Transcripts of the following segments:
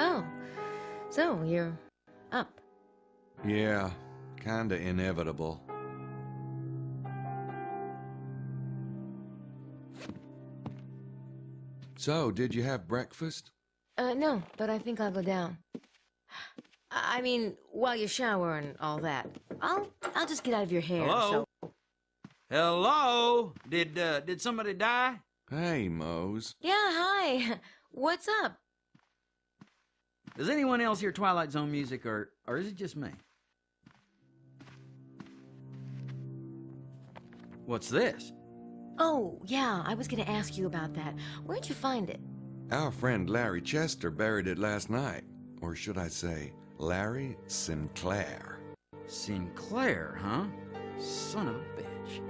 Oh, so you're up. Yeah, kinda inevitable. So, did you have breakfast? No, but I think I'll go down. I mean, while you shower and all that. I'll just get out of your hair, Hello? so... Hello? Did somebody die? Hey, Mose. Yeah, hi. What's up? Does anyone else hear Twilight Zone music, or is it just me? What's this? Oh, yeah, I was gonna ask you about that. Where'd you find it? Our friend Larry Chester buried it last night. Or should I say, Larry Sinclair. Sinclair, huh? Son of a bitch.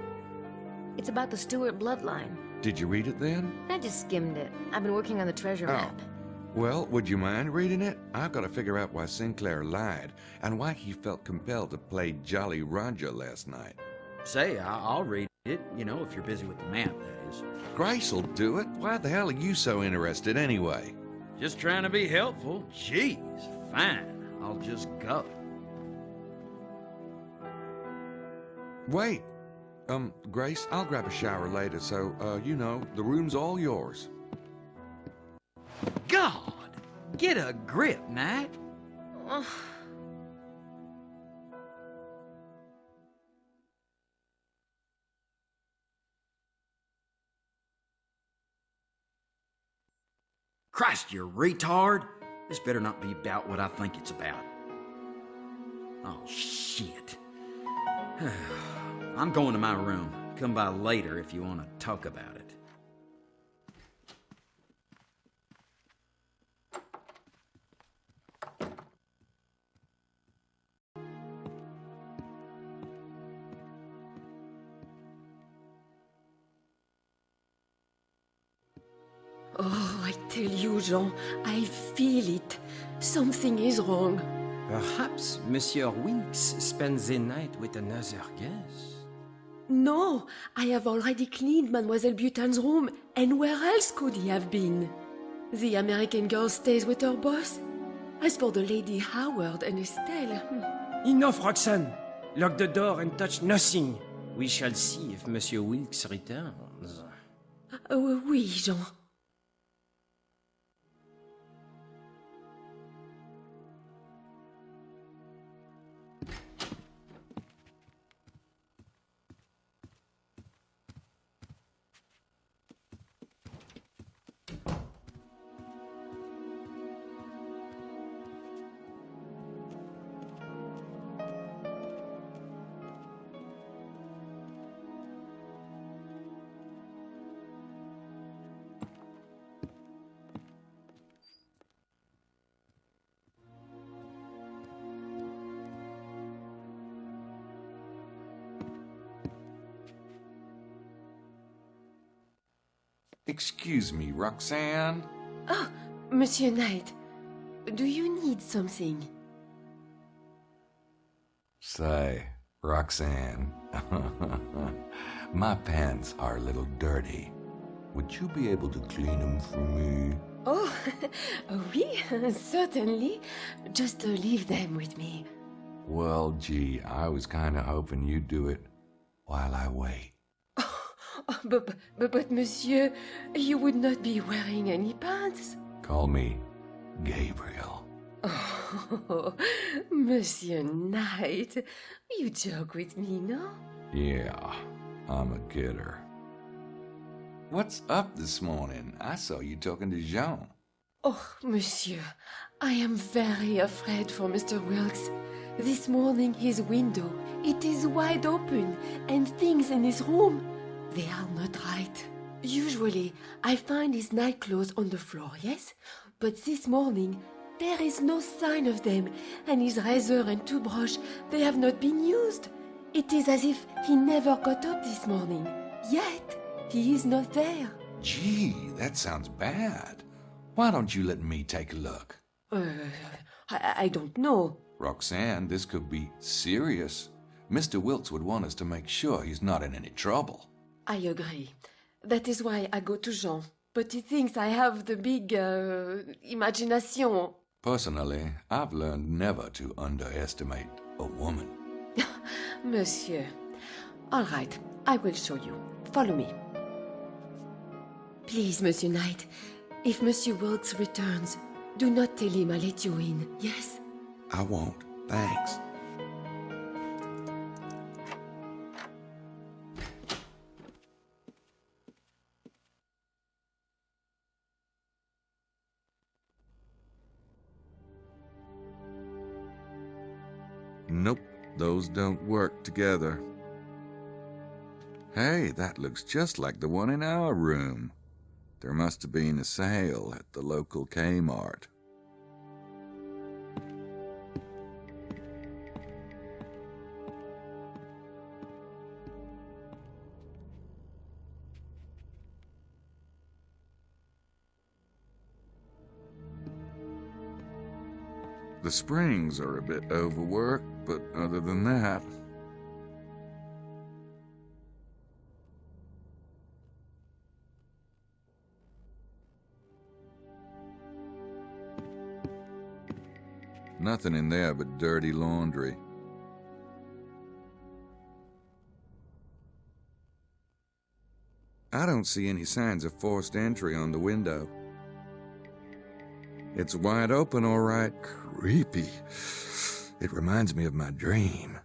It's about the Stewart bloodline. Did you read it then? I just skimmed it. I've been working on the treasure map. Well, would you mind reading it? I've got to figure out why Sinclair lied, and why he felt compelled to play Jolly Roger last night. Say, I'll read it, you know, if you're busy with the map, that is. Grace'll do it. Why the hell are you so interested anyway? Just trying to be helpful. Jeez, fine. I'll just go. Wait. Grace, I'll grab a shower later, so, you know, the room's all yours. God! Get a grip, Knight. Christ, you retard! This better not be about what I think it's about. Oh, shit. I'm going to my room. Come by later if you want to talk about it. Oh, I tell you, Jean, I feel it. Something is wrong. Perhaps Monsieur Wilkes spends the night with another guest. No, I have already cleaned Mademoiselle Butan's room, and where else could he have been? The American girl stays with her boss. As for the Lady Howard and Estelle... Enough, Roxanne! Lock the door and touch nothing. We shall see if Monsieur Wilkes returns. Oui, Jean. Excuse me, Roxanne? Ah, Monsieur Knight, do you need something? Say, Roxanne, my pants are a little dirty. Would you be able to clean them for me? Oh, oui, certainly. Just leave them with me. Well, gee, I was kind of hoping you'd do it while I wait. But, monsieur, you would not be wearing any pants. Call me Gabriel. Oh, Monsieur Knight, you joke with me, no? Yeah, I'm a kidder. What's up this morning? I saw you talking to Jean. Oh, monsieur, I am very afraid for Mr. Wilkes. This morning his window, it is wide open, and things in his room, they are not right. Usually, I find his nightclothes on the floor, yes? But this morning, there is no sign of them, and his razor and toothbrush, they have not been used. It is as if he never got up this morning. Yet, he is not there. Gee, that sounds bad. Why don't you let me take a look? I don't know. Roxanne, this could be serious. Mr. Wilkes would want us to make sure he's not in any trouble. I agree. That is why I go to Jean. But he thinks I have the big, imagination. Personally, I've learned never to underestimate a woman. Monsieur. All right, I will show you. Follow me. Please, Monsieur Knight, if Monsieur Wilkes returns, do not tell him I let you in, yes? I won't. Thanks. Nope, those don't work together. Hey, that looks just like the one in our room. There must have been a sale at the local Kmart. The springs are a bit overworked, but other than that... Nothing in there but dirty laundry. I don't see any signs of forced entry on the window. It's wide open, all right. Creepy. It reminds me of my dream.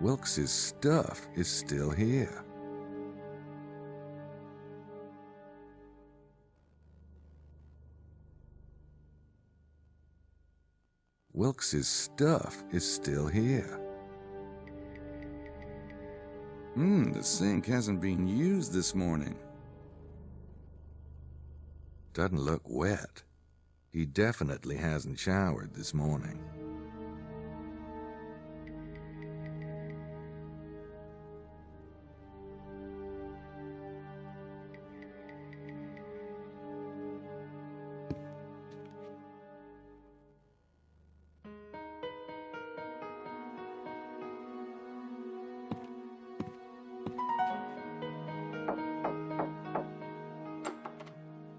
Wilkes's stuff is still here. Wilkes's stuff is still here. The sink hasn't been used this morning. Doesn't look wet. He definitely hasn't showered this morning.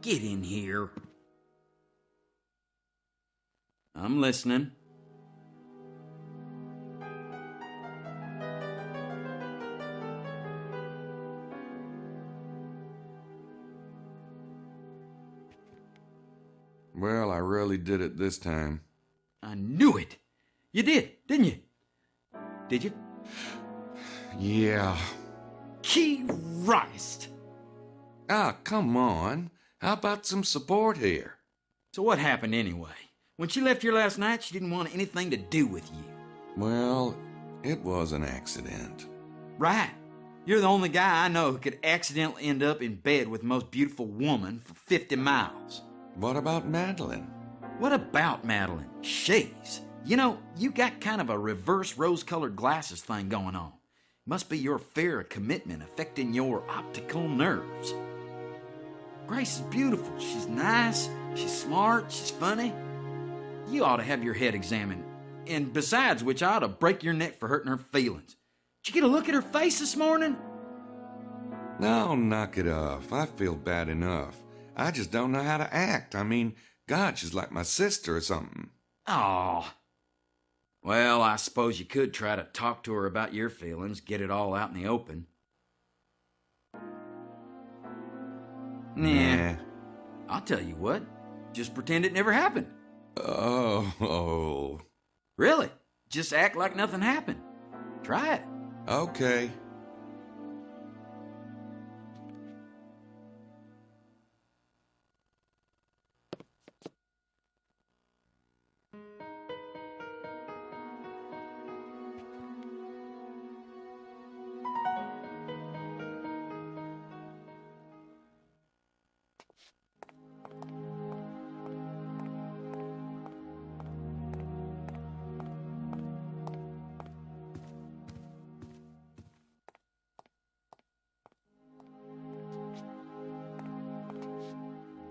Get in here. I'm listening. Well, I really did it this time. I knew it. You did, didn't you? Did you? Yeah. Christ! Ah, come on. How about some support here? So what happened anyway? When she left here last night, she didn't want anything to do with you. Well, it was an accident. Right. You're the only guy I know who could accidentally end up in bed with the most beautiful woman for 50 miles. What about Madeline? What about Madeline? She's. You know, you got kind of a reverse rose-colored glasses thing going on. Must be your fear of commitment affecting your optical nerves. Grace is beautiful. She's nice. She's smart. She's funny. You ought to have your head examined. And besides which, I ought to break your neck for hurting her feelings. Did you get a look at her face this morning? No, knock it off. I feel bad enough. I just don't know how to act. I mean, God, she's like my sister or something. Aw. Well, I suppose you could try to talk to her about your feelings, get it all out in the open. Nah. I'll tell you what. Just pretend it never happened. Oh. Really? Just act like nothing happened. Try it. Okay.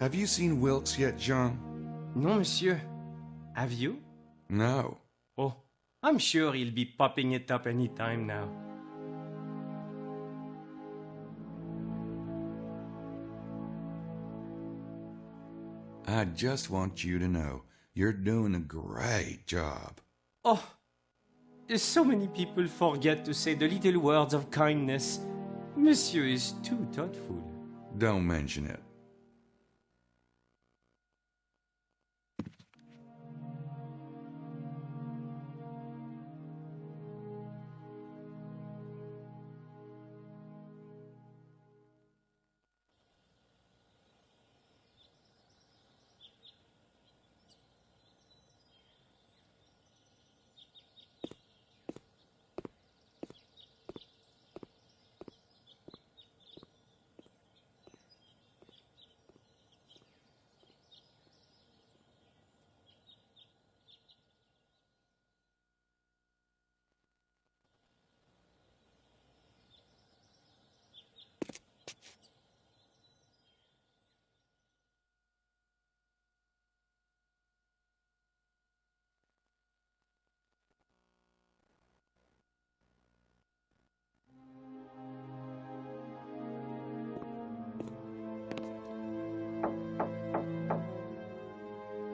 Have you seen Wilkes yet, Jean? Non, monsieur. Have you? No. Oh, I'm sure he'll be popping it up any time now. I just want you to know you're doing a great job. Oh, so many people forget to say the little words of kindness. Monsieur is too thoughtful. Don't mention it.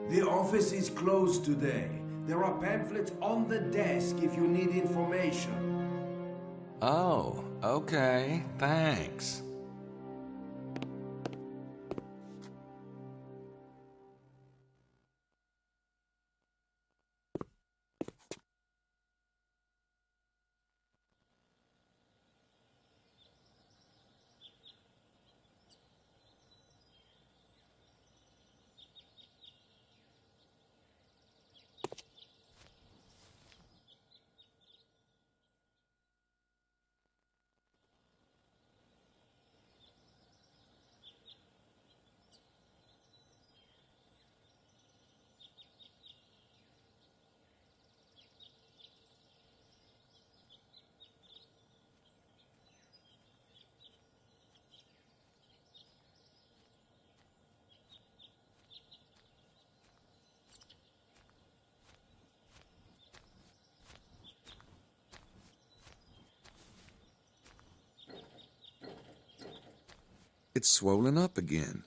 The office is closed today. There are pamphlets on the desk if you need information. Oh, okay. Thanks. It's swollen up again.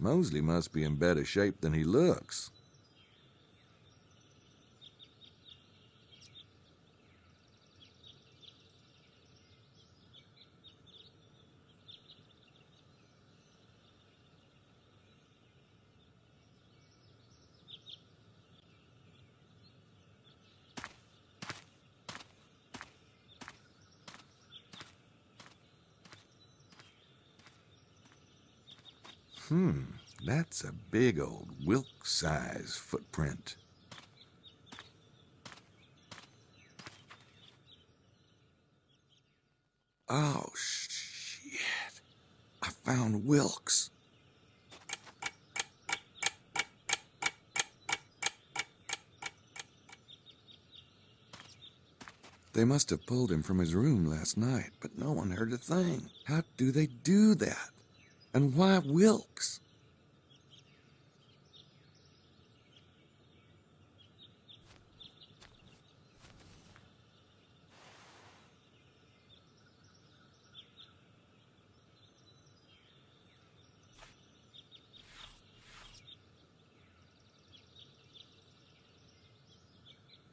Mosley must be in better shape than he looks. That's a big old Wilkes-size footprint. Oh, shit. I found Wilkes. They must have pulled him from his room last night, but no one heard a thing. How do they do that? And why Wilkes?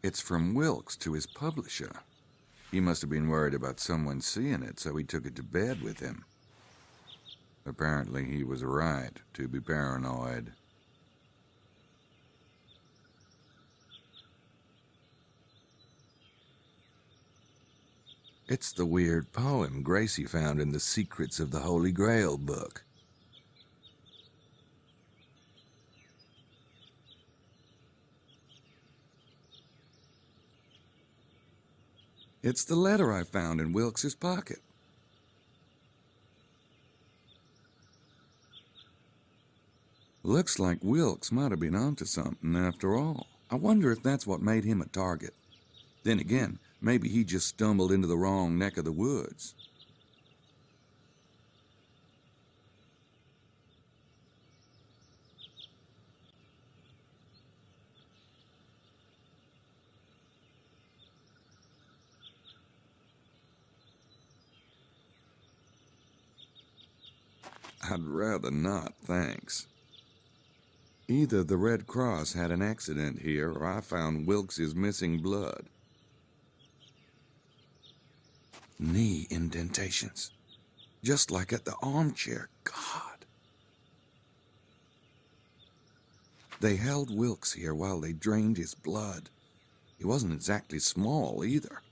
It's from Wilkes to his publisher. He must have been worried about someone seeing it, so he took it to bed with him. Apparently he was right to be paranoid. It's the weird poem Gracie found in the Secrets of the Holy Grail book. It's the letter I found in Wilkes's pocket. Looks like Wilkes might have been onto something after all. I wonder if that's what made him a target. Then again, maybe he just stumbled into the wrong neck of the woods. I'd rather not, thanks. Either the Red Cross had an accident here, or I found Wilkes's missing blood. Knee indentations. Just like at the armchair. God. They held Wilkes here while they drained his blood. He wasn't exactly small, either.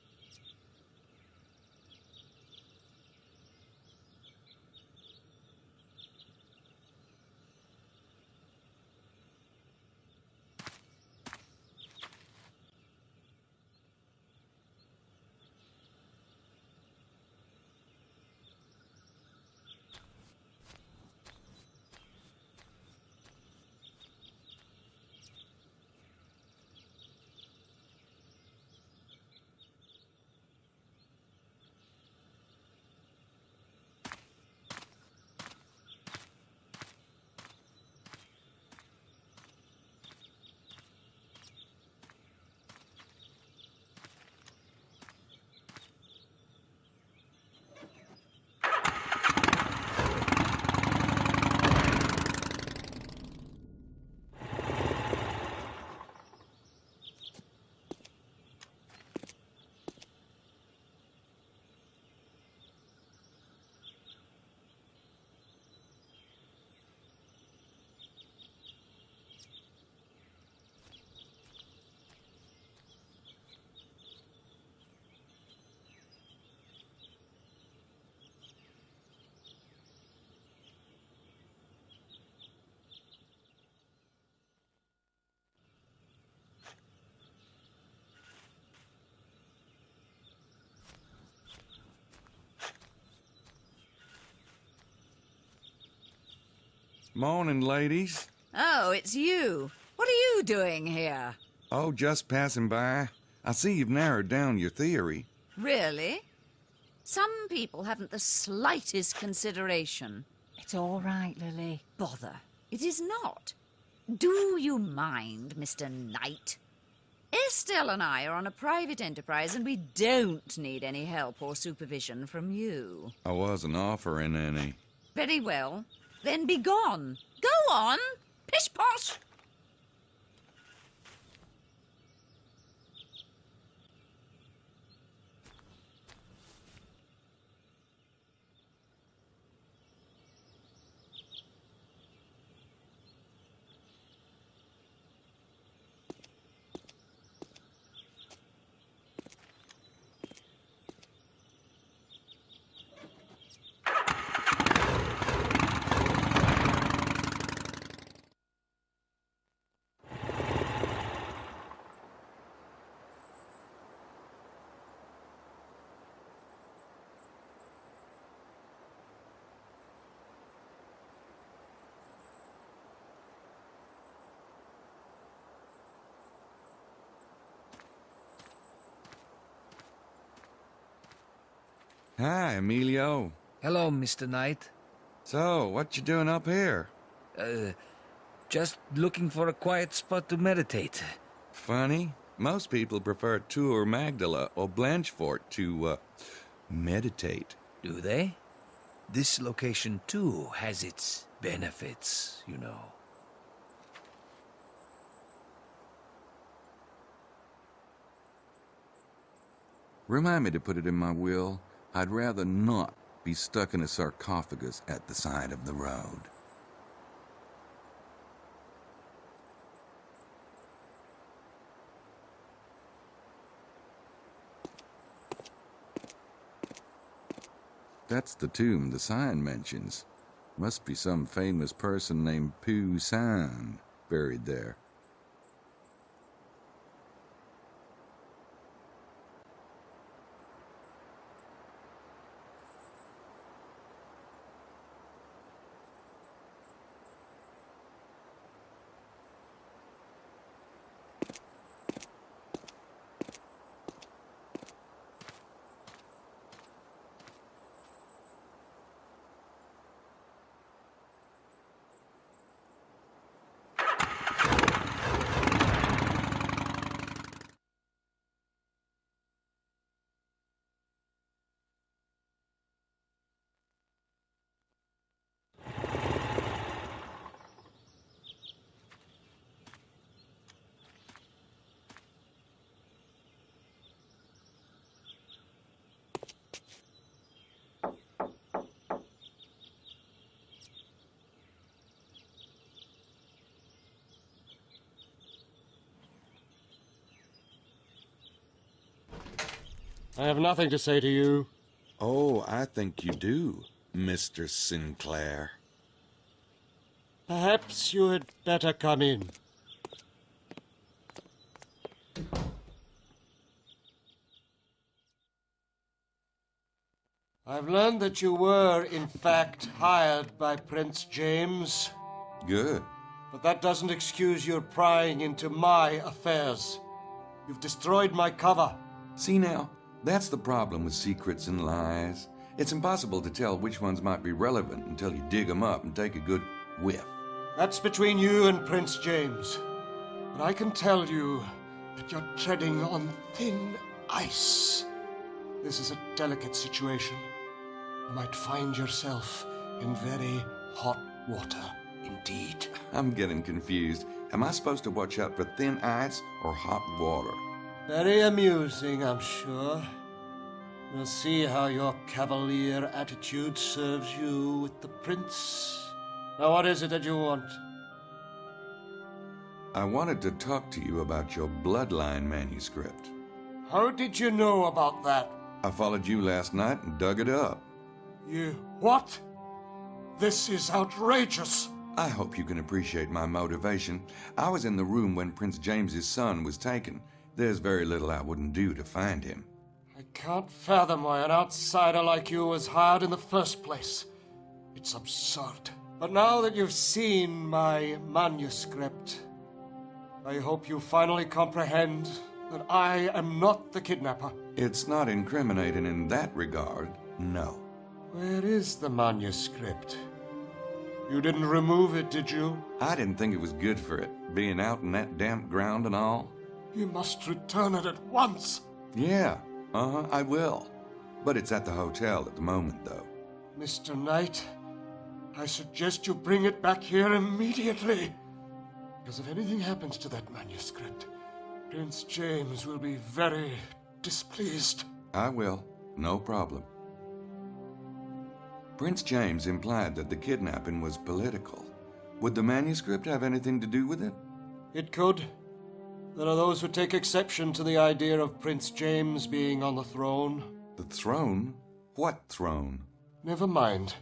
Morning, ladies. Oh, it's you. What are you doing here? Oh, just passing by. I see you've narrowed down your theory. Really? Some people haven't the slightest consideration. It's all right, Lily. Bother. It is not. Do you mind, Mr. Knight? Estelle and I are on a private enterprise and we don't need any help or supervision from you. I wasn't offering any. Very well. Then be gone. Go on. Pish posh. Hi, Emilio. Hello, Mr. Knight. So, what you doing up here? Just looking for a quiet spot to meditate. Funny. Most people prefer Tour Magdala or Blanchefort to, meditate. Do they? This location, too, has its benefits, you know. Remind me to put it in my will. I'd rather not be stuck in a sarcophagus at the side of the road. That's the tomb the sign mentions. Must be some famous person named Pooh San buried there. I have nothing to say to you. Oh, I think you do, Mr. Sinclair. Perhaps you had better come in. I've learned that you were, in fact, hired by Prince James. Good. But that doesn't excuse your prying into my affairs. You've destroyed my cover. See now, that's the problem with secrets and lies. It's impossible to tell which ones might be relevant until you dig them up and take a good whiff. That's between you and Prince James. But I can tell you that you're treading on thin ice. This is a delicate situation. You might find yourself in very hot water indeed. I'm getting confused. Am I supposed to watch out for thin ice or hot water? Very amusing, I'm sure. We'll see how your cavalier attitude serves you with the prince. Now, what is it that you want? I wanted to talk to you about your bloodline manuscript. How did you know about that? I followed you last night and dug it up. You... what? This is outrageous. I hope you can appreciate my motivation. I was in the room when Prince James's son was taken. There's very little I wouldn't do to find him. I can't fathom why an outsider like you was hired in the first place. It's absurd. But now that you've seen my manuscript, I hope you finally comprehend that I am not the kidnapper. It's not incriminating in that regard, no. Where is the manuscript? You didn't remove it, did you? I didn't think it was good for it, being out in that damp ground and all. You must return it at once. Yeah, I will. But it's at the hotel at the moment, though. Mr. Knight, I suggest you bring it back here immediately. Because if anything happens to that manuscript, Prince James will be very displeased. I will. No problem. Prince James implied that the kidnapping was political. Would the manuscript have anything to do with it? It could. There are those who take exception to the idea of Prince James being on the throne. The throne? What throne? Never mind.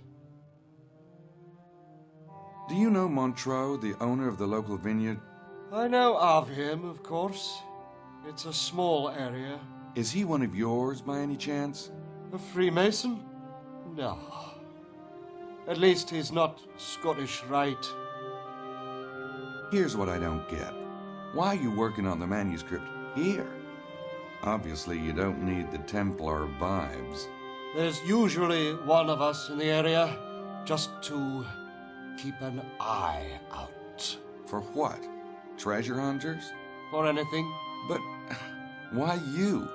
Do you know Montreux, the owner of the local vineyard? I know of him, of course. It's a small area. Is he one of yours by any chance? A Freemason? No. At least he's not Scottish Rite. Here's what I don't get. Why are you working on the manuscript here? Obviously, you don't need the Templar vibes. There's usually one of us in the area, just to keep an eye out. For what? Treasure hunters? For anything. But why you?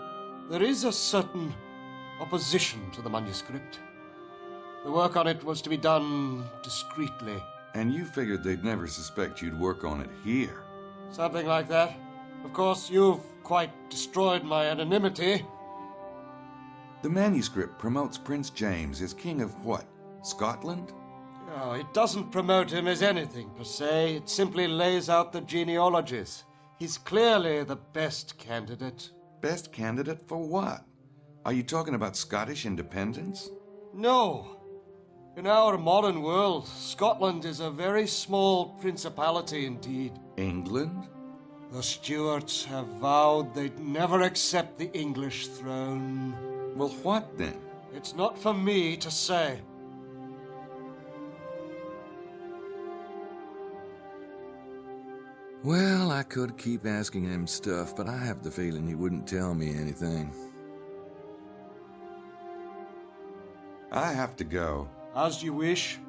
There is a certain opposition to the manuscript. The work on it was to be done discreetly. And you figured they'd never suspect you'd work on it here. Something like that. Of course, you've quite destroyed my anonymity. The manuscript promotes Prince James as king of what? Scotland? Oh, it doesn't promote him as anything, per se. It simply lays out the genealogies. He's clearly the best candidate. Best candidate for what? Are you talking about Scottish independence? No. In our modern world, Scotland is a very small principality indeed. England? The Stuarts have vowed they'd never accept the English throne. Well, what then? It's not for me to say. Well, I could keep asking him stuff, but I have the feeling he wouldn't tell me anything. I have to go. As you wish.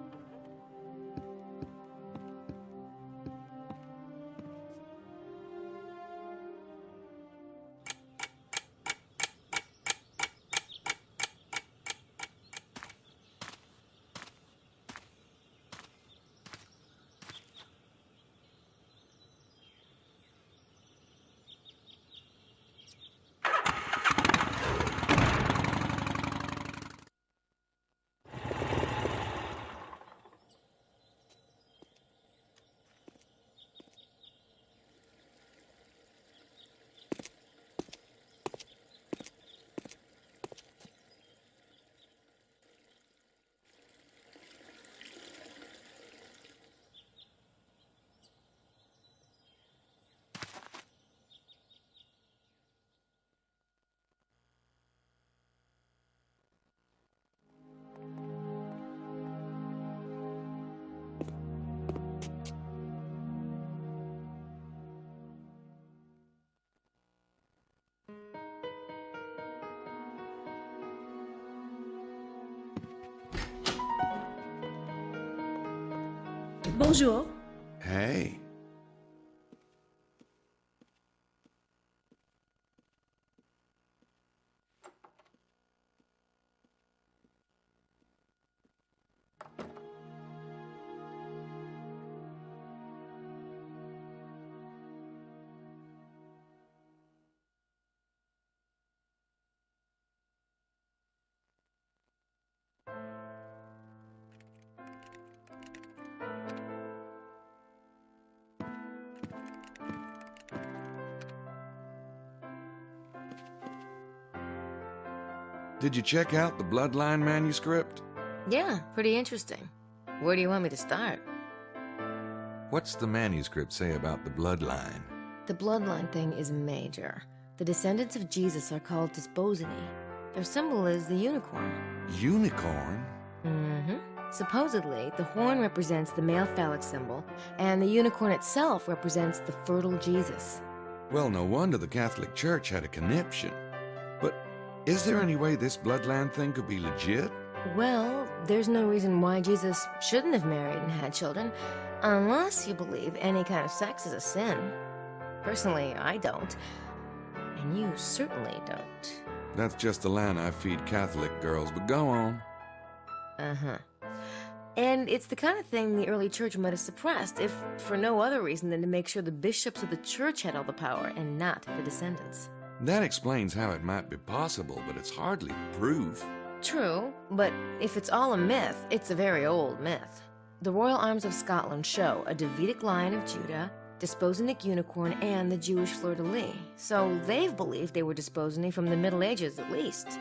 Bonjour. Hey. Did you check out the Bloodline manuscript? Yeah, pretty interesting. Where do you want me to start? What's the manuscript say about the Bloodline? The bloodline thing is major. The descendants of Jesus are called Disposini. Their symbol is the unicorn. Unicorn? Mm-hmm. Supposedly, the horn represents the male phallic symbol, and the unicorn itself represents the fertile Jesus. Well, no wonder the Catholic Church had a conniption. But is there any way this bloodline thing could be legit? Well, there's no reason why Jesus shouldn't have married and had children, unless you believe any kind of sex is a sin. Personally, I don't. And you certainly don't. That's just the line I feed Catholic girls, but go on. Uh-huh. And it's the kind of thing the early church might have suppressed, if for no other reason than to make sure the bishops of the church had all the power and not the descendants. That explains how it might be possible, but it's hardly proof. True, but if it's all a myth, it's a very old myth. The royal arms of Scotland show a Davidic lion of Judah, Desposenic unicorn, and the Jewish fleur-de-lis, so they've believed they were Desposeni from the Middle Ages at least.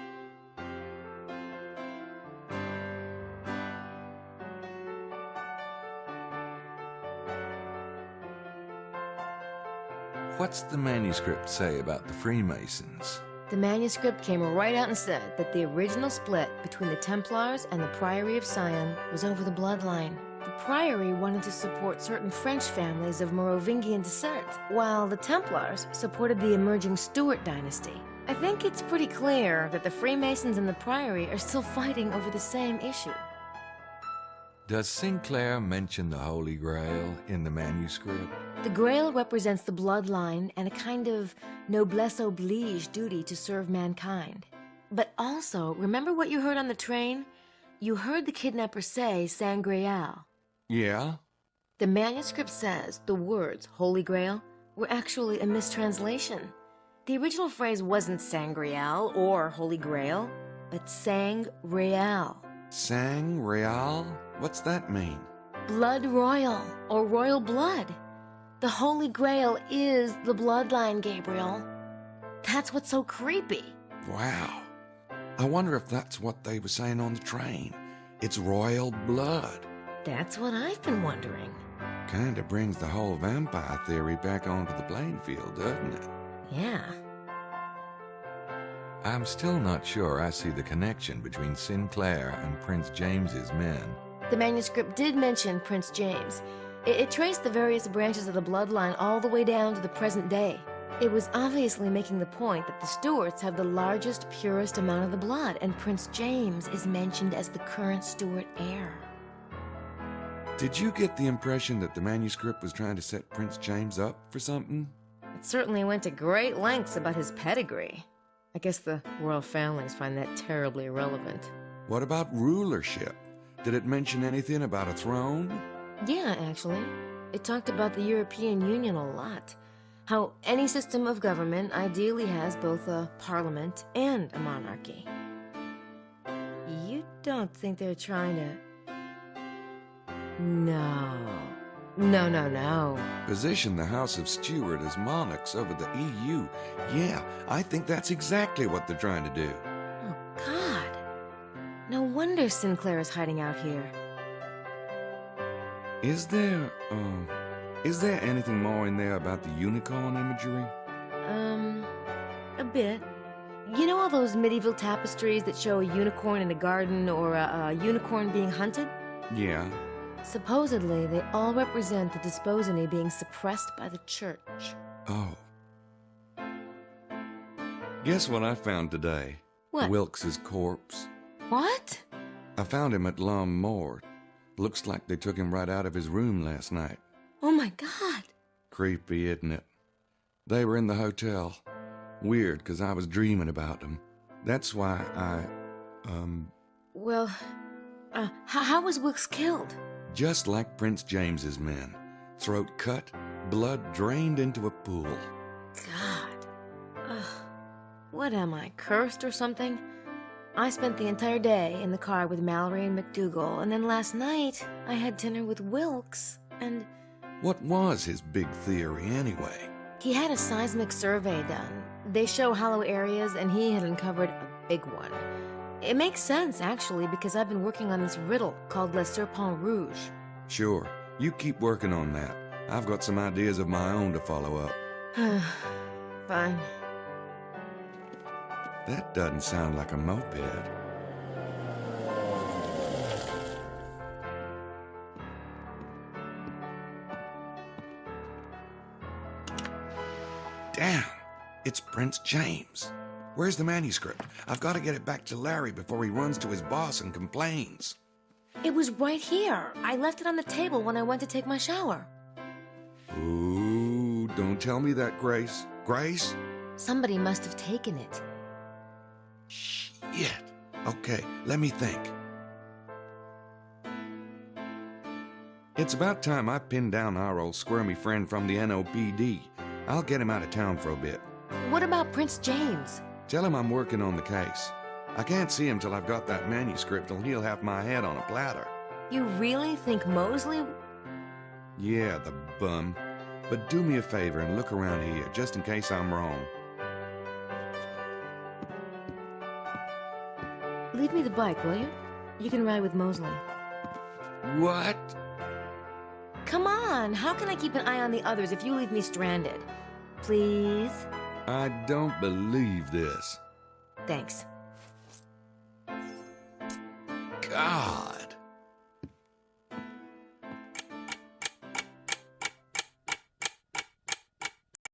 What's the manuscript say about the Freemasons? The manuscript came right out and said that the original split between the Templars and the Priory of Sion was over the bloodline. The Priory wanted to support certain French families of Merovingian descent, while the Templars supported the emerging Stuart dynasty. I think it's pretty clear that the Freemasons and the Priory are still fighting over the same issue. Does Sinclair mention the Holy Grail in the manuscript? The Grail represents the bloodline and a kind of noblesse oblige duty to serve mankind. But also, remember what you heard on the train? You heard the kidnapper say Sangreal. Yeah? The manuscript says the words Holy Grail were actually a mistranslation. The original phrase wasn't Sangreal or Holy Grail, but Sang-Real. Sang-Real? What's that mean? Blood royal, or royal blood. The Holy Grail is the bloodline, Gabriel. That's what's so creepy. Wow. I wonder if that's what they were saying on the train. It's royal blood. That's what I've been wondering. Kinda brings the whole vampire theory back onto the playing field, doesn't it? Yeah. I'm still not sure I see the connection between Sinclair and Prince James's men. The manuscript did mention Prince James. It traced the various branches of the bloodline all the way down to the present day. It was obviously making the point that the Stuarts have the largest, purest amount of the blood, and Prince James is mentioned as the current Stuart heir. Did you get the impression that the manuscript was trying to set Prince James up for something? It certainly went to great lengths about his pedigree. I guess the royal families find that terribly irrelevant. What about rulership? Did it mention anything about a throne? Yeah, actually. It talked about the European Union a lot. How any system of government ideally has both a parliament and a monarchy. You don't think they're trying to... No. No. Position the House of Stuart as monarchs over the EU. Yeah, I think that's exactly what they're trying to do. Oh, God. No wonder Sinclair is hiding out here. Is there anything more in there about the unicorn imagery? A bit. You know all those medieval tapestries that show a unicorn in a garden or a unicorn being hunted? Yeah. Supposedly, they all represent the Desposeni being suppressed by the church. Oh. Guess what I found today? What? Wilkes's corpse. What? I found him at Lom Moor. Looks like they took him right out of his room last night. Oh my God. Creepy, isn't it? They were in the hotel. Weird, because I was dreaming about them. That's why Well, how was Wilkes killed? Just like Prince James's men. Throat cut, blood drained into a pool. God. Ugh. What am I, cursed or something? I spent the entire day in the car with Mallory and McDougal, and then last night I had dinner with Wilkes, and... What was his big theory, anyway? He had a seismic survey done. They show hollow areas, and he had uncovered a big one. It makes sense, actually, because I've been working on this riddle called Le Serpent Rouge. Sure. You keep working on that. I've got some ideas of my own to follow up. Fine. That doesn't sound like a moped. Damn! It's Prince James. Where's the manuscript? I've got to get it back to Larry before he runs to his boss and complains. It was right here. I left it on the table when I went to take my shower. Ooh, don't tell me that, Grace. Grace? Somebody must have taken it. Shit. Okay, let me think. It's about time I pinned down our old squirmy friend from the NOPD. I'll get him out of town for a bit. What about Prince James? Tell him I'm working on the case. I can't see him till I've got that manuscript, or he'll have my head on a platter. You really think Mosley... Yeah, the bum. But do me a favor and look around here, just in case I'm wrong. Leave me the bike, will you? You can ride with Mosley. What? Come on, how can I keep an eye on the others if you leave me stranded? Please? I don't believe this. Thanks. God.